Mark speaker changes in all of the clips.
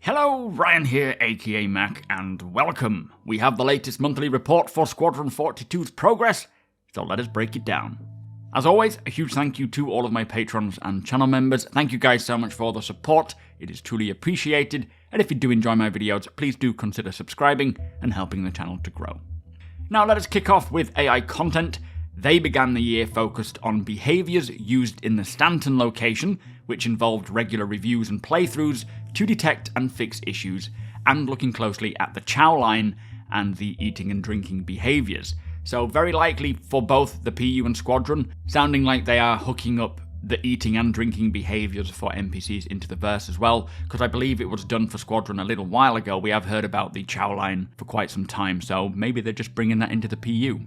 Speaker 1: Hello, Ryan here, aka Mac, and welcome. We have the latest monthly report for Squadron 42's progress, so let us break it down. As always, a huge thank you to all of my patrons and channel members. Thank you guys so much for the support, it is truly appreciated, and if you do enjoy my videos, please do consider subscribing and helping the channel to grow. Now let us kick off with AI content. They began the year focused on behaviours used in the Stanton location, which involved regular reviews and playthroughs to detect and fix issues, and looking closely at the chow line and the eating and drinking behaviours. So very likely for both the PU and Squadron, sounding like they are hooking up the eating and drinking behaviours for NPCs into the verse as well, because I believe it was done for Squadron a little while ago. We have heard about the chow line for quite some time, so maybe they're just bringing that into the PU.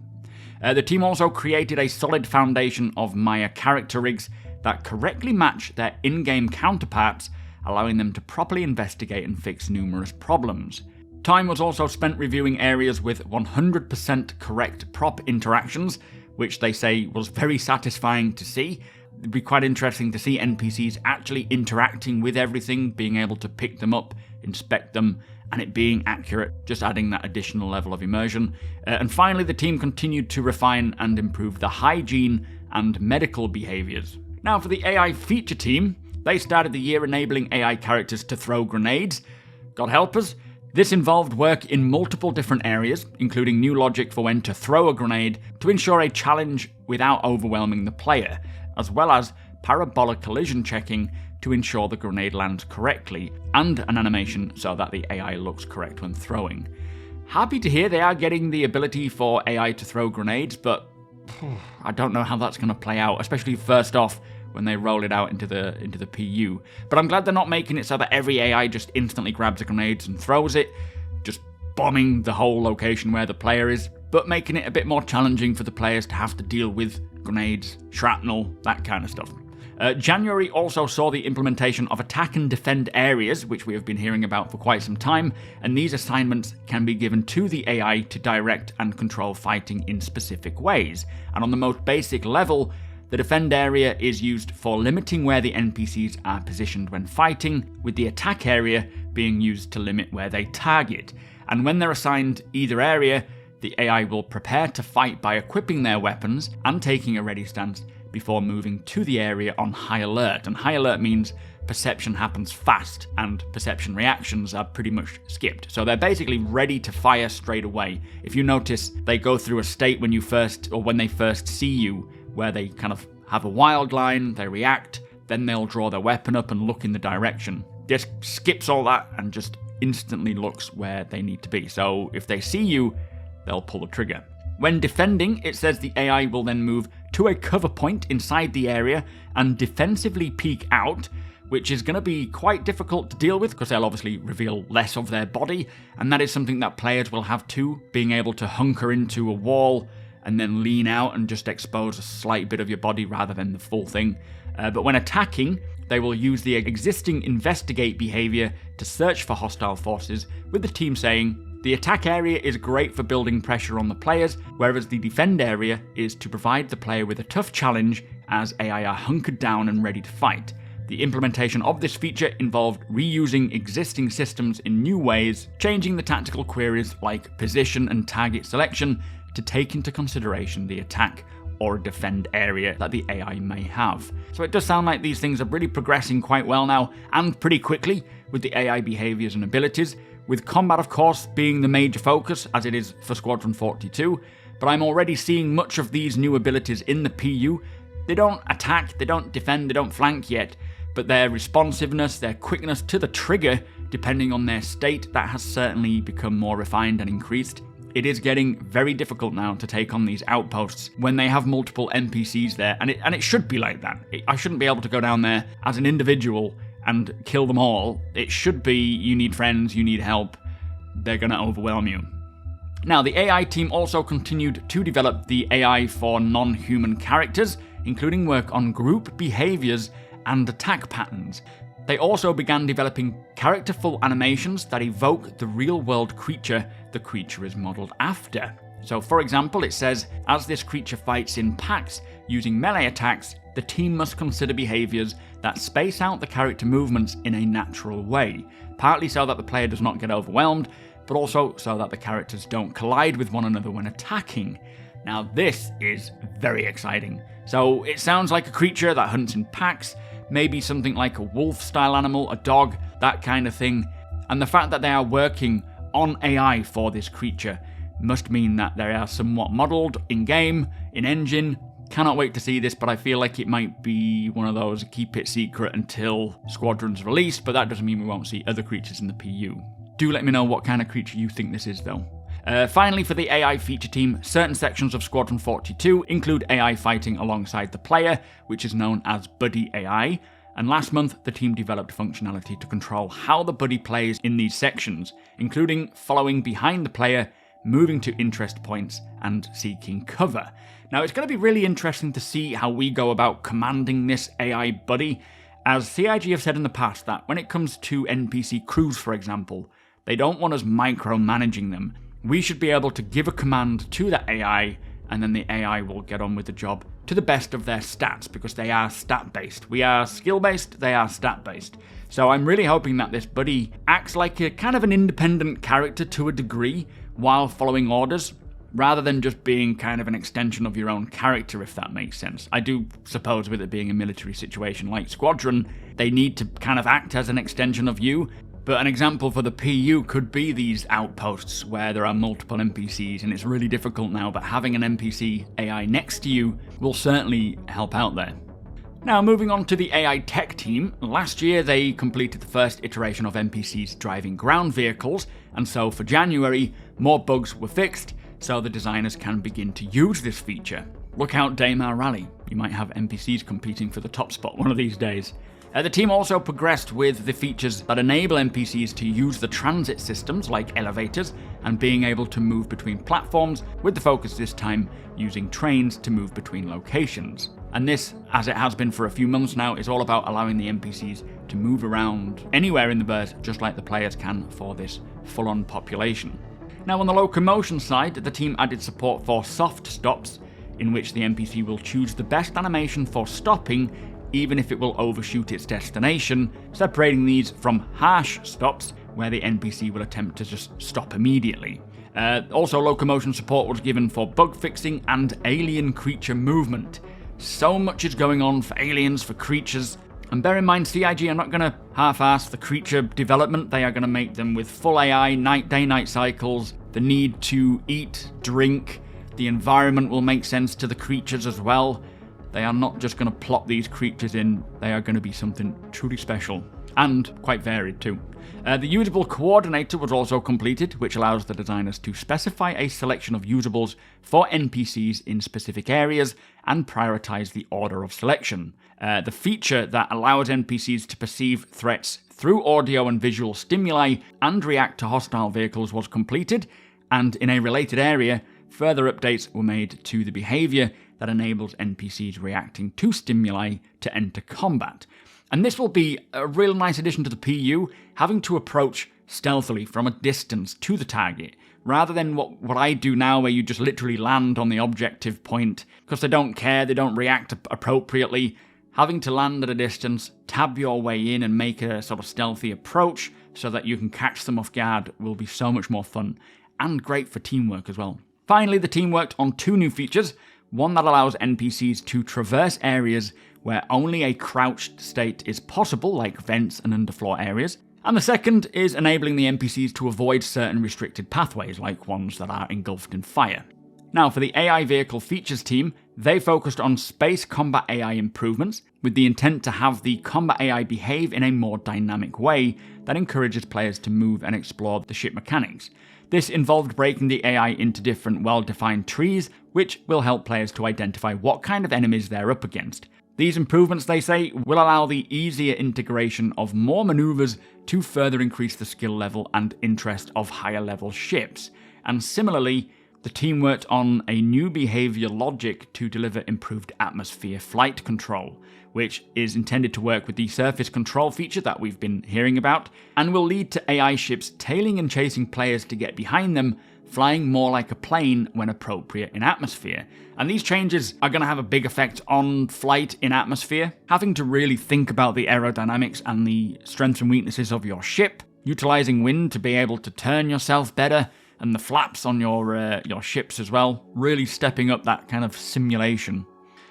Speaker 1: The team also created a solid foundation of Maya character rigs that correctly match their in-game counterparts, allowing them to properly investigate and fix numerous problems. Time was also spent reviewing areas with 100% correct prop interactions, which they say was very satisfying to see. It'd be quite interesting to see NPCs actually interacting with everything, being able to pick them up, inspect them, and it being accurate, just adding that additional level of immersion. And finally, the team continued to refine and improve the hygiene and medical behaviours. Now for the AI feature team, they started the year enabling AI characters to throw grenades. God help us, this involved work in multiple different areas, including new logic for when to throw a grenade to ensure a challenge without overwhelming the player, as well as parabolic collision checking to ensure the grenade lands correctly, and an animation so that the AI looks correct when throwing. Happy to hear they are getting the ability for AI to throw grenades, but I don't know how that's going to play out, especially first off when they roll it out into the PU. But I'm glad they're not making it so that every AI just instantly grabs the grenades and throws it, just bombing the whole location where the player is, but making it a bit more challenging for the players to have to deal with grenades, shrapnel, that kind of stuff. January also saw the implementation of attack and defend areas, which we have been hearing about for quite some time, and these assignments can be given to the AI to direct and control fighting in specific ways. And on the most basic level, the defend area is used for limiting where the NPCs are positioned when fighting, with the attack area being used to limit where they target. And when they're assigned either area, the AI will prepare to fight by equipping their weapons and taking a ready stance before moving to the area on high alert. And high alert means perception happens fast and perception reactions are pretty much skipped. So they're basically ready to fire straight away. If you notice, they go through a state when they first see you, where they kind of have a wild line, they react, then they'll draw their weapon up and look in the direction. This skips all that and just instantly looks where they need to be. So if they see you, they'll pull the trigger. When defending, it says the AI will then move to a cover point inside the area and defensively peek out, which is going to be quite difficult to deal with because they'll obviously reveal less of their body, and that is something that players will have too, being able to hunker into a wall and then lean out and just expose a slight bit of your body rather than the full thing. But when attacking, they will use the existing investigate behaviour to search for hostile forces, with the team saying, the attack area is great for building pressure on the players, whereas the defend area is to provide the player with a tough challenge as AI are hunkered down and ready to fight. The implementation of this feature involved reusing existing systems in new ways, changing the tactical queries like position and target selection to take into consideration the attack or defend area that the AI may have. So it does sound like these things are really progressing quite well now, and pretty quickly, with the AI behaviours and abilities, with combat of course being the major focus as it is for Squadron 42, but I'm already seeing much of these new abilities in the PU. They don't attack, they don't defend, they don't flank yet, but their responsiveness, their quickness to the trigger, depending on their state, that has certainly become more refined and increased. It is getting very difficult now to take on these outposts when they have multiple NPCs there, and it should be like that. I shouldn't be able to go down there as an individual and kill them all. It should be, you need friends, you need help, they're going to overwhelm you. Now, the AI team also continued to develop the AI for non-human characters, including work on group behaviours and attack patterns. They also began developing characterful animations that evoke the real-world creature the creature is modelled after. So for example, it says, as this creature fights in packs using melee attacks, the team must consider behaviours that space out the character movements in a natural way, partly so that the player does not get overwhelmed, but also so that the characters don't collide with one another when attacking. Now this is very exciting. So it sounds like a creature that hunts in packs, maybe something like a wolf-style animal, a dog, that kind of thing. And the fact that they are working on AI for this creature must mean that they are somewhat modelled in-game, in-engine. Cannot wait to see this, but I feel like it might be one of those keep it secret until Squadron's released, but that doesn't mean we won't see other creatures in the PU. Do let me know what kind of creature you think this is though. Finally, for the AI feature team, certain sections of Squadron 42 include AI fighting alongside the player, which is known as Buddy AI, and last month the team developed functionality to control how the buddy plays in these sections, including following behind the player, moving to interest points, and seeking cover. Now it's going to be really interesting to see how we go about commanding this AI buddy, as CIG have said in the past that when it comes to NPC crews, for example, they don't want us micromanaging them. We should be able to give a command to the AI, and then the AI will get on with the job to the best of their stats, because they are stat-based. We are skill-based, they are stat-based. So I'm really hoping that this buddy acts like a kind of an independent character to a degree while following orders, rather than just being kind of an extension of your own character, if that makes sense. I do suppose with it being a military situation like Squadron, they need to kind of act as an extension of you. But an example for the PU could be these outposts where there are multiple NPCs and it's really difficult now, but having an NPC AI next to you will certainly help out there. Now moving on to the AI tech team, last year they completed the first iteration of NPCs driving ground vehicles, and so for January, more bugs were fixed, so the designers can begin to use this feature. Look out Daymar Rally, you might have NPCs competing for the top spot one of these days. The team also progressed with the features that enable NPCs to use the transit systems like elevators and being able to move between platforms, with the focus this time using trains to move between locations. And this, as it has been for a few months now, is all about allowing the NPCs to move around anywhere in the verse just like the players can for this full-on population. Now on the locomotion side, the team added support for soft stops, in which the NPC will choose the best animation for stopping even if it will overshoot its destination, separating these from harsh stops, where the NPC will attempt to just stop immediately. Also, locomotion support was given for bug fixing and alien creature movement. So much is going on for aliens, for creatures, and bear in mind CIG are not going to half-ass the creature development. They are going to make them with full AI, day-night cycles, the need to eat, drink, the environment will make sense to the creatures as well. They are not just going to plop these creatures in, they are going to be something truly special, and quite varied too. The usable coordinator was also completed, which allows the designers to specify a selection of usables for NPCs in specific areas and prioritize the order of selection. The feature that allows NPCs to perceive threats through audio and visual stimuli and react to hostile vehicles was completed, and in a related area, further updates were made to the behavior that enables NPCs reacting to stimuli to enter combat. And this will be a real nice addition to the PU, having to approach stealthily from a distance to the target, rather than what I do now, where you just literally land on the objective point, because they don't care, they don't react appropriately. Having to land at a distance, tab your way in and make a sort of stealthy approach so that you can catch them off guard will be so much more fun, and great for teamwork as well. Finally, the team worked on 2 new features. One that allows NPCs to traverse areas where only a crouched state is possible, like vents and underfloor areas. And the second is enabling the NPCs to avoid certain restricted pathways, like ones that are engulfed in fire. Now, for the AI vehicle features team, they focused on space combat AI improvements, with the intent to have the combat AI behave in a more dynamic way that encourages players to move and explore the ship mechanics. This involved breaking the AI into different well-defined trees, which will help players to identify what kind of enemies they're up against. These improvements, they say, will allow the easier integration of more maneuvers to further increase the skill level and interest of higher level ships. And similarly, the team worked on a new behavior logic to deliver improved atmosphere flight control, which is intended to work with the surface control feature that we've been hearing about, and will lead to AI ships tailing and chasing players to get behind them, flying more like a plane when appropriate in atmosphere. And these changes are going to have a big effect on flight in atmosphere, having to really think about the aerodynamics and the strengths and weaknesses of your ship, utilizing wind to be able to turn yourself better, and the flaps on your ships as well, really stepping up that kind of simulation.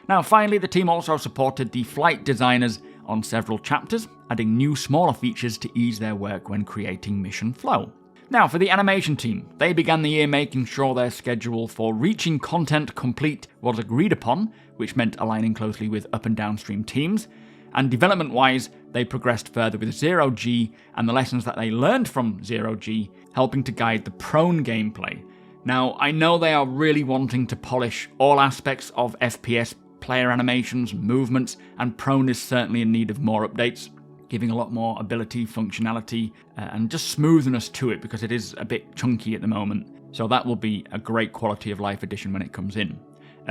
Speaker 1: Now finally, the team also supported the flight designers on several chapters, adding new smaller features to ease their work when creating mission flow. Now for the animation team, they began the year making sure their schedule for reaching content complete was agreed upon, which meant aligning closely with up and downstream teams, and development-wise, they progressed further with Zero G and the lessons that they learned from Zero G, helping to guide the prone gameplay. Now, I know they are really wanting to polish all aspects of FPS player animations, movements, and prone is certainly in need of more updates, giving a lot more ability, functionality, and just smoothness to it because it is a bit chunky at the moment. So that will be a great quality of life addition when it comes in.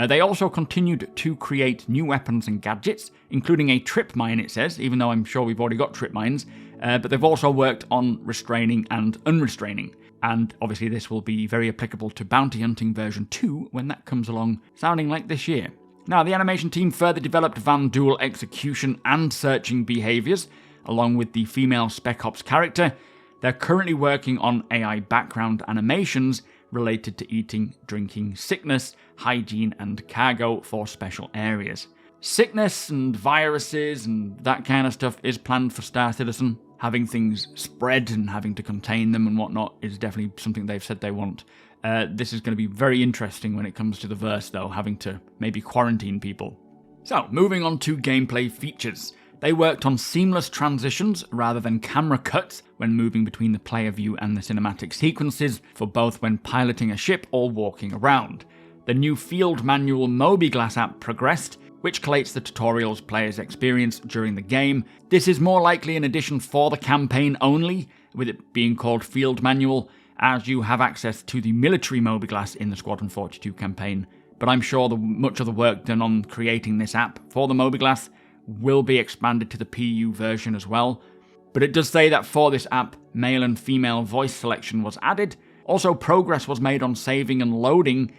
Speaker 1: They also continued to create new weapons and gadgets, including a trip mine, it says, even though I'm sure we've already got trip mines, but they've also worked on restraining and unrestraining. And obviously this will be very applicable to Bounty Hunting version 2 when that comes along, sounding like this year. Now, the animation team further developed Vanduul execution and searching behaviours, along with the female Spec Ops character. They're currently working on AI background animations related to eating, drinking, sickness, hygiene, and cargo for special areas. Sickness and viruses and that kind of stuff is planned for Star Citizen. Having things spread and having to contain them and whatnot is definitely something they've said they want. This is going to be very interesting when it comes to the verse, though, having to maybe quarantine people. So, moving on to gameplay features. They worked on seamless transitions rather than camera cuts when moving between the player view and the cinematic sequences for both when piloting a ship or walking around. The new field manual Mobiglass app progressed, which collates the tutorials players experience during the game. This is more likely an addition for the campaign only, with it being called field manual, as you have access to the military Mobiglass in the Squadron 42 campaign. But I'm sure much of the work done on creating this app for the Mobiglass will be expanded to the PU version as well. But it does say that for this app, male and female voice selection was added. Also, progress was made on saving and loading,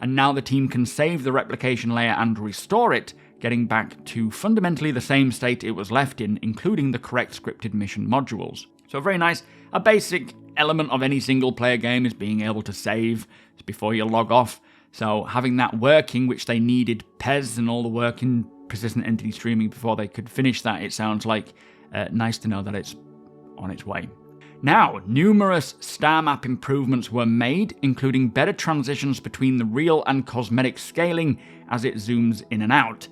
Speaker 1: and now the team can save the replication layer and restore it, getting back to fundamentally the same state it was left in, including the correct scripted mission modules. So very nice. A basic element of any single-player game is being able to save before you log off. So having that working, which they needed PES and all the work in persistent entity streaming before they could finish that, it sounds like nice to know that it's on its way. Now, numerous StarMap improvements were made, including better transitions between the real and cosmetic scaling as it zooms in and out,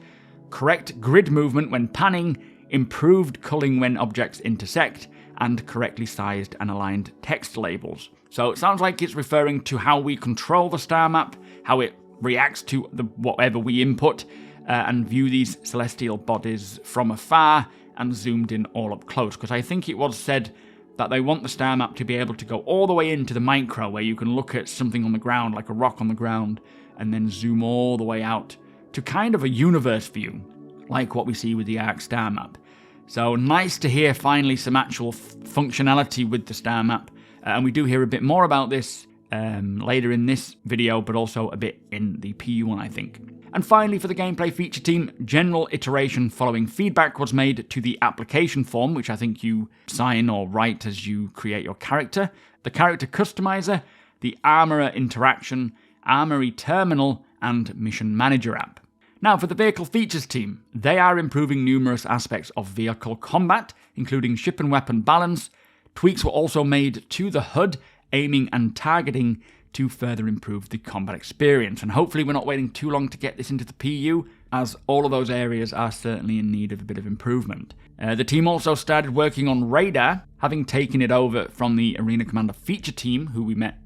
Speaker 1: correct grid movement when panning, improved culling when objects intersect, and correctly sized and aligned text labels. So it sounds like it's referring to how we control the StarMap, how it reacts to whatever we input, and view these celestial bodies from afar and zoomed in all up close. Because I think it was said that they want the StarMap to be able to go all the way into the micro, where you can look at something on the ground, like a rock on the ground, and then zoom all the way out to kind of a universe view, like what we see with the Arc StarMap. So nice to hear finally some actual functionality with the StarMap, and we do hear a bit more about this later in this video, but also a bit in the PU one, I think. And finally, for the gameplay feature team, general iteration following feedback was made to the application form, which I think you sign or write as you create your character, the character customizer, the armorer interaction, armory terminal, and mission manager app. Now, for the vehicle features team, they are improving numerous aspects of vehicle combat, including ship and weapon balance. Tweaks were also made to the HUD, aiming and targeting, to further improve the combat experience. And hopefully we're not waiting too long to get this into the PU, as all of those areas are certainly in need of a bit of improvement. The team also started working on radar, having taken it over from the Arena Commander feature team, who we met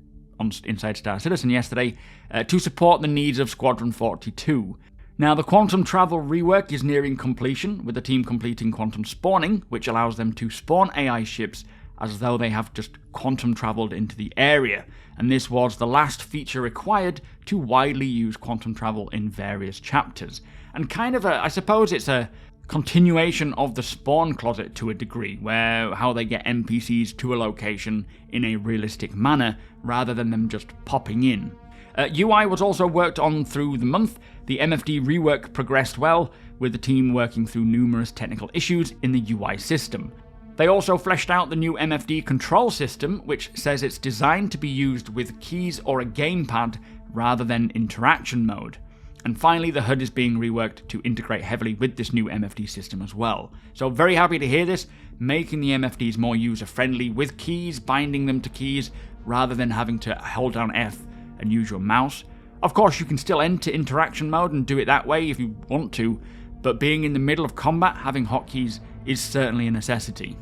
Speaker 1: inside Star Citizen yesterday, to support the needs of Squadron 42. Now, the quantum travel rework is nearing completion, with the team completing quantum spawning, which allows them to spawn AI ships as though they have just quantum traveled into the area. And this was the last feature required to widely use quantum travel in various chapters. And kind of I suppose it's a continuation of the spawn closet to a degree, where how they get NPCs to a location in a realistic manner rather than them just popping in. UI was also worked on through the month. The MFD rework progressed well, with the team working through numerous technical issues in the UI system. They also fleshed out the new MFD control system, which says it's designed to be used with keys or a gamepad rather than interaction mode. And finally, the HUD is being reworked to integrate heavily with this new MFD system as well. So very happy to hear this, making the MFDs more user-friendly with keys, binding them to keys, rather than having to hold down F and use your mouse. Of course, you can still enter interaction mode and do it that way if you want to, but being in the middle of combat, having hotkeys is certainly a necessity.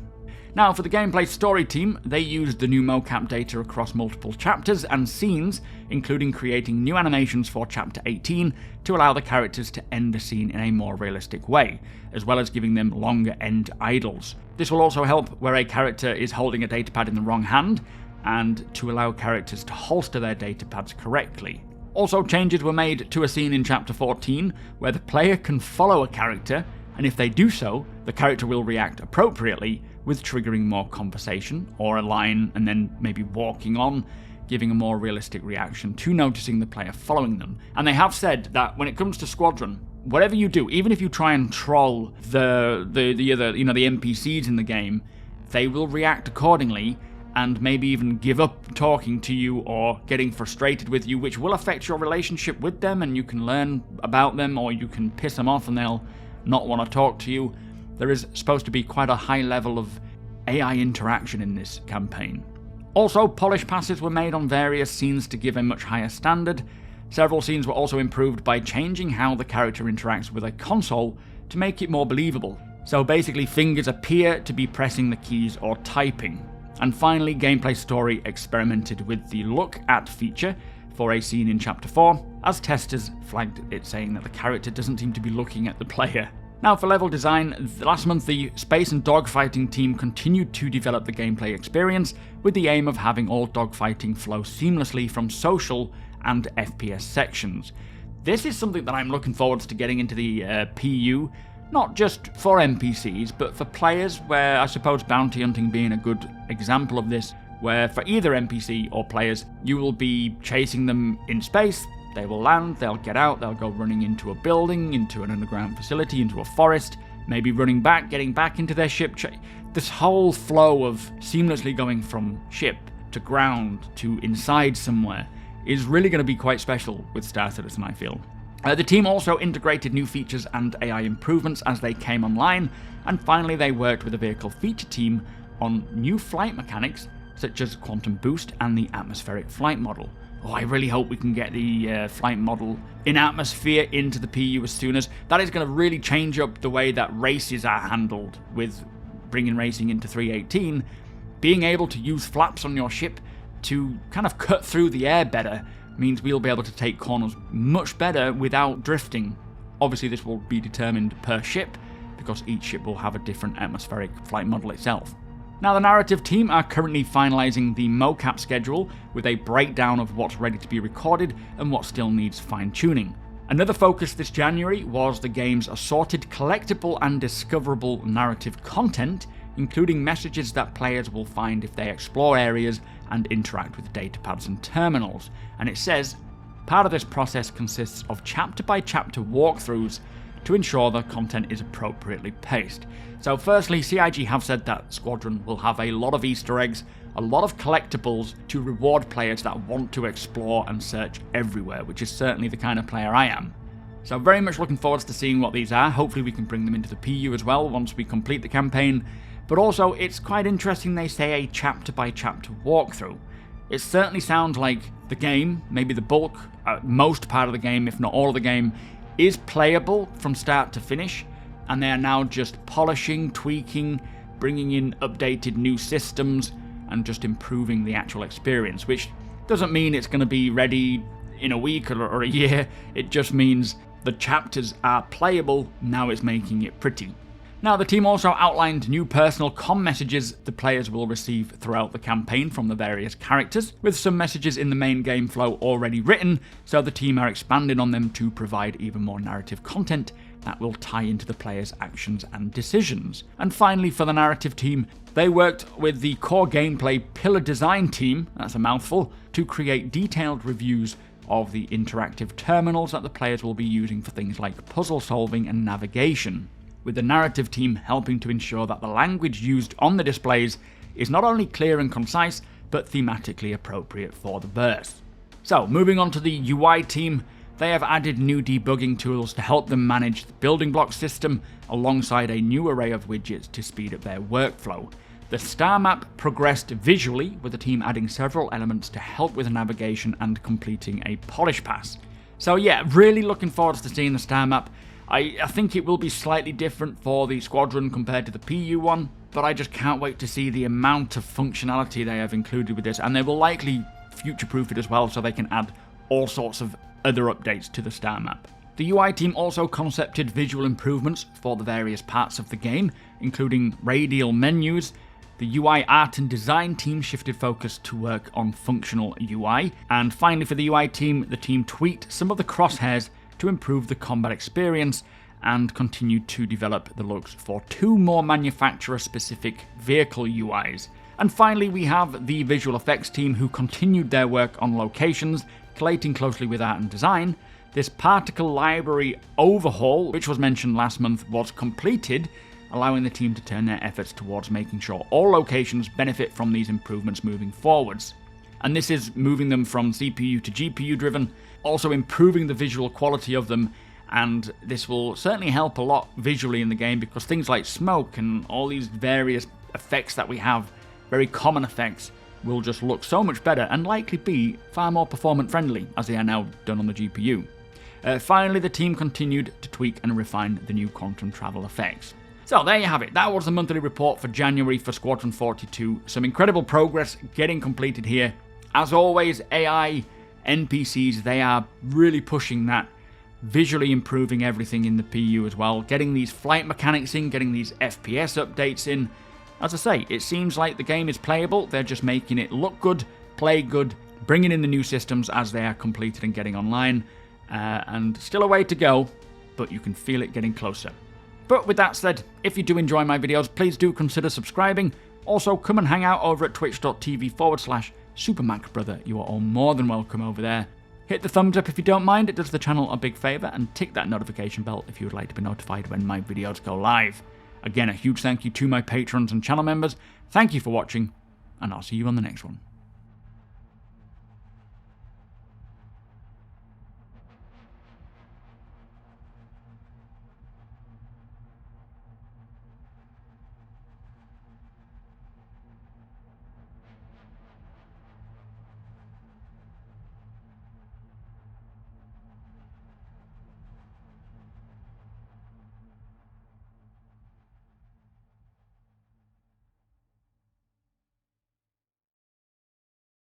Speaker 1: Now, for the gameplay story team, they used the new mocap data across multiple chapters and scenes, including creating new animations for Chapter 18 to allow the characters to end the scene in a more realistic way, as well as giving them longer end idles. This will also help where a character is holding a datapad in the wrong hand, and to allow characters to holster their datapads correctly. Also, changes were made to a scene in Chapter 14 where the player can follow a character, and if they do so, the character will react appropriately, with triggering more conversation or a line and then maybe walking on, giving a more realistic reaction to noticing the player following them. And they have said that when it comes to Squadron, whatever you do, even if you try and troll the NPCs in the game, they will react accordingly and maybe even give up talking to you or getting frustrated with you, which will affect your relationship with them, and you can learn about them, or you can piss them off and they'll not want to talk to you. There is supposed to be quite a high level of AI interaction in this campaign. Also, polish passes were made on various scenes to give a much higher standard. Several scenes were also improved by changing how the character interacts with a console to make it more believable. So basically, fingers appear to be pressing the keys or typing. And finally, Gameplay Story experimented with the Look At feature for a scene in Chapter 4, as testers flagged it, saying that the character doesn't seem to be looking at the player. Now, for level design, last month the space and dogfighting team continued to develop the gameplay experience with the aim of having all dogfighting flow seamlessly from social and FPS sections. This is something that I'm looking forward to getting into the PU, not just for NPCs, but for players, where I suppose bounty hunting being a good example of this, where for either NPC or players, you will be chasing them in space. They will land, they'll get out, they'll go running into a building, into an underground facility, into a forest, maybe running back, getting back into their ship. This whole flow of seamlessly going from ship to ground to inside somewhere is really going to be quite special with Star Citizen, I feel. The team also integrated new features and AI improvements as they came online, and finally they worked with the vehicle feature team on new flight mechanics such as quantum boost and the atmospheric flight model. Oh, I really hope we can get the flight model in atmosphere into the PU as soon as. That is going to really change up the way that races are handled with bringing racing into 3.18. Being able to use flaps on your ship to kind of cut through the air better means we'll be able to take corners much better without drifting. Obviously, this will be determined per ship, because each ship will have a different atmospheric flight model itself. Now, the narrative team are currently finalising the mocap schedule with a breakdown of what's ready to be recorded and what still needs fine-tuning. Another focus this January was the game's assorted collectible and discoverable narrative content, including messages that players will find if they explore areas and interact with datapads and terminals. And it says, part of this process consists of chapter-by-chapter walkthroughs to ensure the content is appropriately paced. So firstly, CIG have said that Squadron will have a lot of Easter eggs, a lot of collectibles to reward players that want to explore and search everywhere, which is certainly the kind of player I am. So very much looking forward to seeing what these are. Hopefully we can bring them into the PU as well once we complete the campaign. But also, it's quite interesting they say a chapter-by-chapter walkthrough. It certainly sounds like the game, maybe the bulk, most part of the game, if not all of the game, is playable from start to finish, and they are now just polishing, tweaking, bringing in updated new systems, and just improving the actual experience, which doesn't mean it's going to be ready in a week or a year. It just means the chapters are playable, now it's making it pretty. Now, the team also outlined new personal comm messages the players will receive throughout the campaign from the various characters, with some messages in the main game flow already written, so the team are expanding on them to provide even more narrative content that will tie into the players' actions and decisions. And finally, for the narrative team, they worked with the core gameplay pillar design team, that's a mouthful, to create detailed reviews of the interactive terminals that the players will be using for things like puzzle solving and navigation, with the narrative team helping to ensure that the language used on the displays is not only clear and concise, but thematically appropriate for the burst. So, moving on to the UI team, they have added new debugging tools to help them manage the building block system, alongside a new array of widgets to speed up their workflow. The StarMap progressed visually, with the team adding several elements to help with navigation and completing a polish pass. So yeah, really looking forward to seeing the StarMap. I think it will be slightly different for the Squadron compared to the PU one, but I just can't wait to see the amount of functionality they have included with this, and they will likely future-proof it as well, so they can add all sorts of other updates to the StarMap. The UI team also concepted visual improvements for the various parts of the game, including radial menus. The UI art and design team shifted focus to work on functional UI, and finally for the UI team, the team tweaked some of the crosshairs to improve the combat experience and continued to develop the looks for 2 more manufacturer-specific vehicle UIs. And finally, we have the visual effects team, who continued their work on locations, collating closely with art and design. This particle library overhaul, which was mentioned last month, was completed, allowing the team to turn their efforts towards making sure all locations benefit from these improvements moving forwards. And this is moving them from CPU to GPU driven, also improving the visual quality of them, and this will certainly help a lot visually in the game, because things like smoke and all these various effects that we have, very common effects, will just look so much better and likely be far more performance friendly, as they are now done on the GPU. Finally, the team continued to tweak and refine the new quantum travel effects. So there you have it, that was the monthly report for January for Squadron 42. Some incredible progress getting completed here. As always, AI, NPCs, they are really pushing that, visually improving everything in the PU as well, getting these flight mechanics in, getting these FPS updates in. As I say, it seems like the game is playable, they're just making it look good, play good, bringing in the new systems as they are completed and getting online, and still a way to go, but you can feel it getting closer. But with that said, if you do enjoy my videos, please do consider subscribing. Also, come and hang out over at twitch.tv/supermacbrother. You are all more than welcome over there. Hit the thumbs up if you don't mind, it does the channel a big favour, and tick that notification bell if you would like to be notified when my videos go live. Again, a huge thank you to my patrons and channel members. Thank you for watching, and I'll see you on the next one.